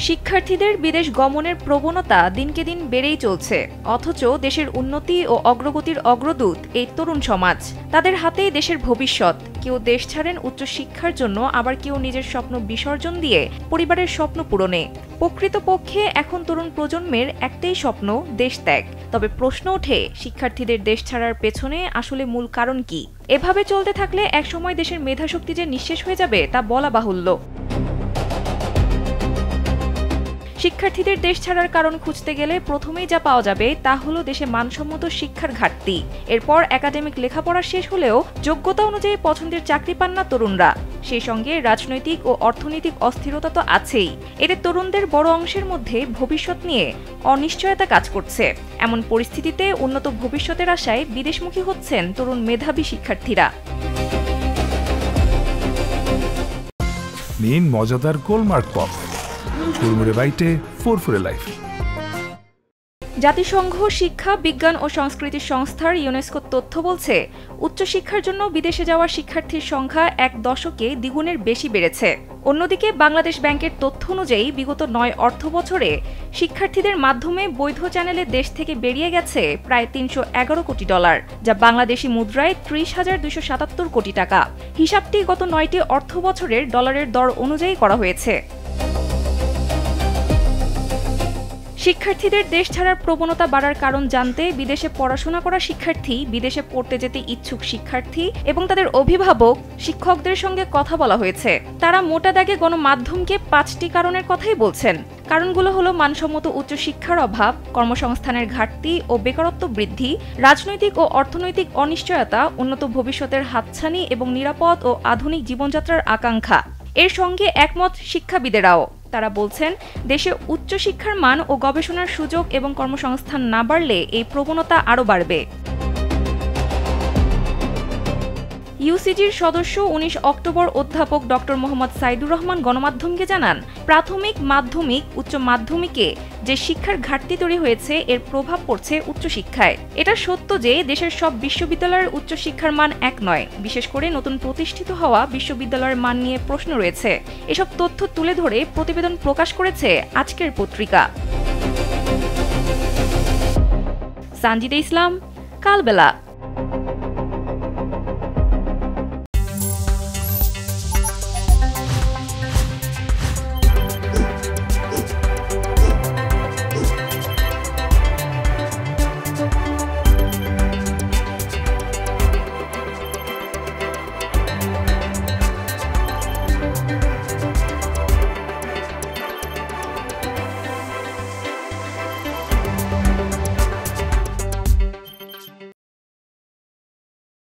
শিক্ষার্থীদের বিদেশ গমনের প্রবণতা দিনকে দিন বেড়েই চলছে, অথচ দেশের উন্নতি ও অগ্রগতির অগ্রদূত এই তরুণ সমাজ। তাদের হাতেই দেশের ভবিষ্যৎ। কেউ দেশ ছাড়েন উচ্চশিক্ষার জন্য, আবার কেউ নিজের স্বপ্ন বিসর্জন দিয়ে পরিবারের স্বপ্ন পূরণে। প্রকৃতপক্ষে এখন তরুণ প্রজন্মের একটাই স্বপ্ন, দেশ ত্যাগ। তবে প্রশ্ন ওঠে, শিক্ষার্থীদের দেশ ছাড়ার পেছনে আসলে মূল কারণ কি? এভাবে চলতে থাকলে একসময় দেশের মেধাশক্তি যে নিঃশেষ হয়ে যাবে তা বলা বাহুল্য। শিক্ষার্থীদের দেশ ছাড়ার কারণ খুঁজতে গেলে প্রথমেই যা পাওয়া যাবে তা হলো দেশে মানসম্মত শিক্ষার ঘাটতি। এরপর একাডেমিক লেখাপড়া শেষ হলেও যোগ্যতা অনুযায়ী পছন্দের চাকরি পান না তরুণরা। সেই সঙ্গে রাজনৈতিক ও অর্থনৈতিক অস্থিরতা তো আছেই। এতে তরুণদের বড় অংশের মধ্যে ভবিষ্যৎ নিয়ে অনিশ্চয়তা কাজ করছে। এমন পরিস্থিতিতে উন্নত ভবিষ্যতের আশায় বিদেশমুখী হচ্ছেন তরুণ মেধাবী শিক্ষার্থীরা। নিন মজাদার গোলমার্ক পপ, হুড়মুড়ে বাইটে ফুরফুরে লাইফ। জাতিসংঘ শিক্ষা, বিজ্ঞান ও সংস্কৃতি সংস্থার ইউনেস্কো তথ্য বলছে, উচ্চশিক্ষার জন্য বিদেশে যাওয়া শিক্ষার্থীর সংখ্যা এক দশকে দ্বিগুণের বেশি বেড়েছে। অন্যদিকে বাংলাদেশ ব্যাংকের তথ্য অনুযায়ী বিগত ৯ অর্থবছরে শিক্ষার্থীদের মাধ্যমে বৈধ চ্যানেলে দেশ থেকে বেরিয়ে গেছে প্রায় $৩১১ কোটি, যা বাংলাদেশি মুদ্রায় ৩০,২৭৭ কোটি টাকা। হিসাবটি গত ৯টি অর্থবছরের ডলারের দর অনুযায়ী করা হয়েছে। শিক্ষার্থীদের দেশ ছাড়ার প্রবণতা বাড়ার কারণ জানতে বিদেশে পড়াশোনা করা শিক্ষার্থী, বিদেশে পড়তে যেতে ইচ্ছুক শিক্ষার্থী এবং তাদের অভিভাবক, শিক্ষকদের সঙ্গে কথা বলা হয়েছে। তারা মোটা দাগে গণমাধ্যমকে ৫টি কারণের কথাই বলছেন। কারণগুলো হলো মানসম্মত উচ্চশিক্ষার অভাব, কর্মসংস্থানের ঘাটতি ও বেকারত্ব বৃদ্ধি, রাজনৈতিক ও অর্থনৈতিক অনিশ্চয়তা, উন্নত ভবিষ্যতের হাতছানি এবং নিরাপদ ও আধুনিক জীবনযাত্রার আকাঙ্ক্ষা। এর সঙ্গে একমত শিক্ষাবিদেরাও। তারা বলছেন, দেশে উচ্চশিক্ষার মান ও গবেষণার সুযোগ এবং কর্মসংস্থান না বাড়লে এই প্রবণতা আরও বাড়বে। ইউসিজির সদস্য ১৯ অক্টোবর অধ্যাপক ডক্টর মোহাম্মদ সাইদুর রহমান গণমাধ্যমকে জানান, প্রাথমিক, মাধ্যমিক, উচ্চ মাধ্যমিকে যে শিক্ষার ঘাটতি তৈরি হয়েছে এর প্রভাব পড়ছে উচ্চশিক্ষায়। এটা সত্য যে দেশের সব বিশ্ববিদ্যালয়ের উচ্চশিক্ষার মান এক নয়। বিশেষ করে নতুন প্রতিষ্ঠিত হওয়া বিশ্ববিদ্যালয়ের মান নিয়ে প্রশ্ন রয়েছে। এসব তথ্য তুলে ধরে প্রতিবেদন প্রকাশ করেছে আজকের পত্রিকা। সানজিদা ইসলাম, কালবেলা।